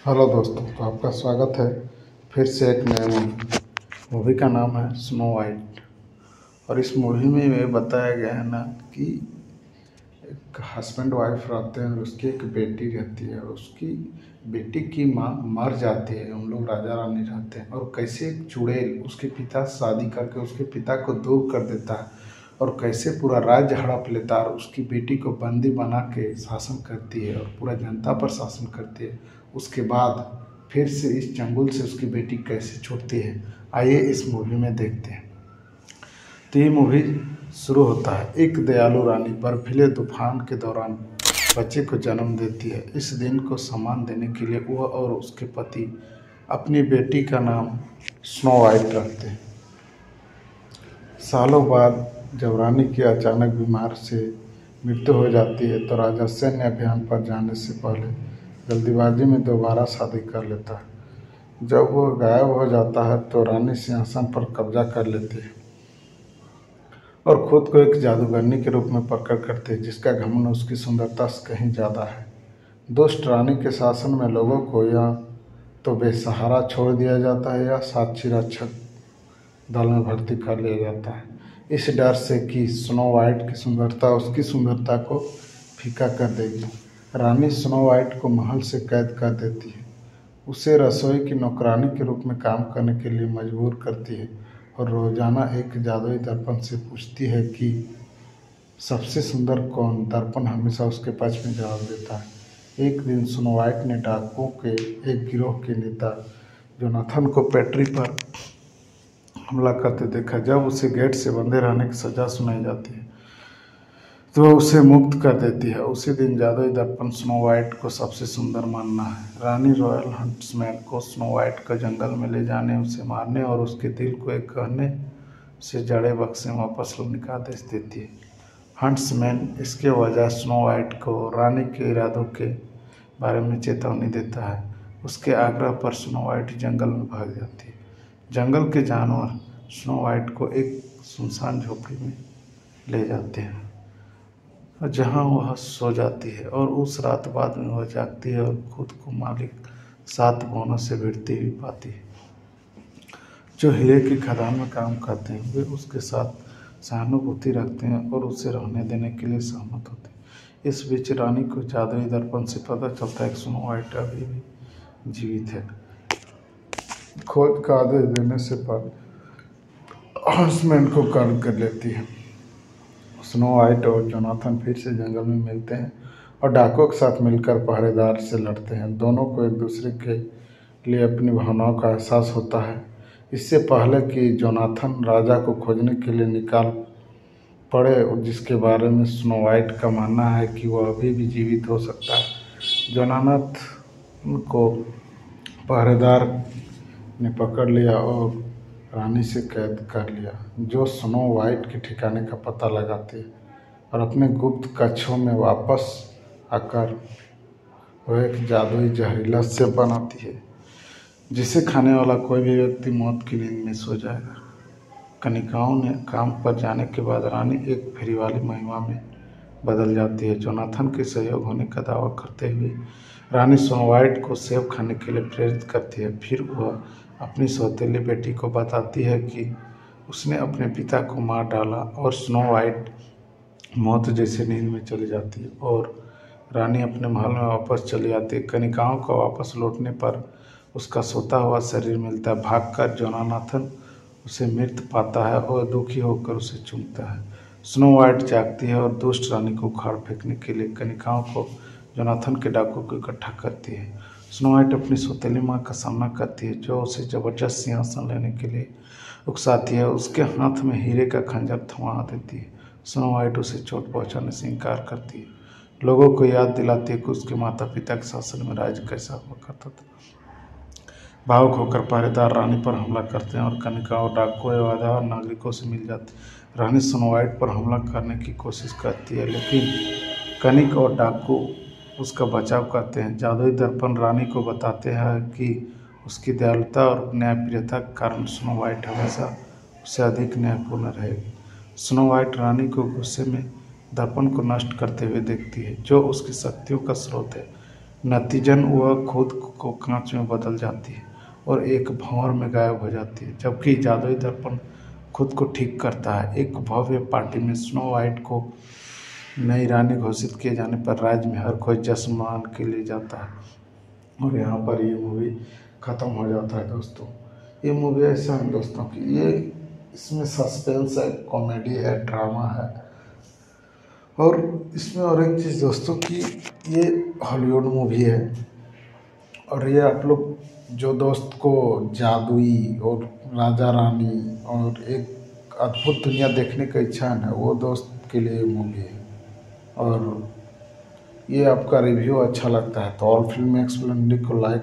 Hello दोस्तों, तो आपका स्वागत है फिर से एक नए मूवी का नाम है स्नो वाइट। और इस मूवी में ये बताया गया है ना कि एक हस्बैंड वाइफ रहते हैं और उसकी एक बेटी रहती है और उसकी बेटी की माँ मर जाती है। उन लोग राजा रानी रहते हैं और कैसे एक चुड़ैल उसके पिता शादी करके उसके पिता को दूर कर देता है और कैसे पूरा राज्य हड़प लेता है और उसकी बेटी को बंदी बना के शासन करती है और पूरा जनता पर शासन करती है। उसके बाद फिर से इस चंगुल से उसकी बेटी कैसे छूटती है, आइए इस मूवी में देखते हैं। तो ये मूवी शुरू होता है। एक दयालु रानी बर्फीले तूफान के दौरान बच्चे को जन्म देती है। इस दिन को सम्मान देने के लिए वह और उसके पति अपनी बेटी का नाम स्नो वाइट रखते हैं। सालों बाद जब रानी की अचानक बीमार से मृत्यु हो जाती है तो राजा सैन्य अभियान पर जाने से पहले जल्दीबाजी में दोबारा शादी कर लेता है। जब वह गायब हो जाता है तो रानी सिंहासन पर कब्जा कर लेती है और खुद को एक जादूगरनी के रूप में प्रकट करती है, जिसका घमंड उसकी सुंदरता से कहीं ज़्यादा है। दुष्ट रानी के शासन में लोगों को या तो बेसहारा छोड़ दिया जाता है या साक्षी रक्षक दल में भर्ती कर लिया जाता है, इस डर से कि स्नो वाइट की सुंदरता उसकी सुंदरता को फीका कर देगी। रानी स्नो वाइट को महल से कैद कर देती है, उसे रसोई की नौकरानी के रूप में काम करने के लिए मजबूर करती है और रोजाना एक जादुई दर्पण से पूछती है कि सबसे सुंदर कौन। दर्पण हमेशा उसके पक्ष में जवाब देता है। एक दिन स्नो वाइट ने डाकुओं के एक गिरोह के नेता जोनाथन को पैट्री पर हमला करते देखा। जब उसे गेट से बंधे रहने की सजा सुनाई जाती है तो वह उसे मुक्त कर देती है। उसी दिन जादुई दर्पण स्नो वाइट को सबसे सुंदर मानना है। रानी रॉयल हंट्समैन को स्नो वाइट को जंगल में ले जाने, उसे मारने और उसके दिल को एक गहने से जड़े बक्से में वापस लाने का आदेश देती है। हंट्समैन इसके वजह स्नो वाइट को रानी के इरादों के बारे में चेतावनी देता है। उसके आग्रह पर स्नो वाइट जंगल में भाग जाती है। जंगल के जानवर स्नो वाइट को एक सुनसान झोपड़ी में ले जाते हैं जहां वह सो जाती है और उस रात बाद में वह जागती है और खुद को मालिक 7 बोनों से भिड़ती हुई पाती है जो हीरे की खदान में काम करते हैं। वे उसके साथ सहानुभूति रखते हैं और उसे रहने देने के लिए सहमत होते हैं। इस बीच रानी को जादुई दर्पण से पता चलता है कि स्नो वाइट अभी भी जीवित है। खोज का आदेश देने से पर हंसमैन को काबू कर लेती है। स्नो वाइट और जोनाथन फिर से जंगल में मिलते हैं और डाकुओं के साथ मिलकर पहरेदार से लड़ते हैं। दोनों को एक दूसरे के लिए अपनी भावनाओं का एहसास होता है। इससे पहले कि जोनाथन राजा को खोजने के लिए निकाल पड़े, जिसके बारे में स्नो वाइट का मानना है कि वह अभी भी जीवित हो सकता है, जोनाथन को पहरेदार ने पकड़ लिया और रानी से कैद कर लिया, जो स्नो वाइट के ठिकाने का पता लगाती है और अपने गुप्त कक्षों में वापस आकर वह एक जादुई जहरीला सेब बनाती है जिसे खाने वाला कोई भी व्यक्ति मौत की नींद में सो जाएगा। कनिकाओं ने काम पर जाने के बाद रानी एक फेरी वाली महिमा में बदल जाती है। जोनाथन के सहयोग होने का दावा करते हुए रानी स्नो वाइट को सेब खाने के लिए प्रेरित करती है। फिर वह अपनी सौतेली बेटी को बताती है कि उसने अपने पिता को मार डाला और स्नो वाइट मौत जैसे नींद में चली जाती है और रानी अपने महल में वापस चली आती है। कनिकाओं को वापस लौटने पर उसका सोता हुआ शरीर मिलता है। भागकर जोनाथन उसे मृत पाता है और दुखी होकर उसे चूमता है। स्नो वाइट जागती है और दुष्ट रानी को उखाड़ फेंकने के लिए कनिकाओं को जोनाथन के डाकुओं को इकट्ठा करती है। स्नो वाइट अपनी सौतेली माँ का सामना करती है जो उसे जबरदस्त सिंहासन लेने के लिए उकसाती है। उसके हाथ में हीरे का खंजर थमा देती है। स्नो वाइट उसे चोट पहुंचाने से इनकार करती है, लोगों को याद दिलाती है कि उसके माता पिता के शासन में राज्य कैसा हुआ करता था। भावुक होकर पहरेदार रानी पर हमला करते हैं और कनिकाओं, डाकुओं और नागरिकों से मिल जाती है। रानी स्नो वाइट पर हमला करने की कोशिश करती है लेकिन कनिक और डाकू उसका बचाव करते हैं। जादुई दर्पण रानी को बताते हैं कि उसकी दयालुता और न्यायप्रियता के कारण स्नो वाइट हमेशा उससे अधिक न्यायपूर्ण रहेगी। स्नो वाइट रानी को गुस्से में दर्पण को नष्ट करते हुए देखती है जो उसकी शक्तियों का स्रोत है। नतीजन वह खुद को कांच में बदल जाती है और एक भंवर में गायब हो जाती है, जबकि जादुई दर्पण खुद को ठीक करता है। एक भव्य पार्टी में स्नो वाइट को नई रानी घोषित किए जाने पर राज्य में हर कोई जश्न मान के लिए जाता है और यहाँ पर ये मूवी ख़त्म हो जाता है दोस्तों। ये मूवी ऐसा है दोस्तों कि ये इसमें सस्पेंस है, कॉमेडी है, ड्रामा है और इसमें और एक चीज़ दोस्तों कि ये हॉलीवुड मूवी है और ये आप लोग जो दोस्त को जादुई और राजा रानी और एक अद्भुत दुनिया देखने का इच्छा है ना, वो दोस्त के लिए मूवी है। और ये आपका रिव्यू अच्छा लगता है तो ऑल फिल्म एक्सप्लेनेड को लाइक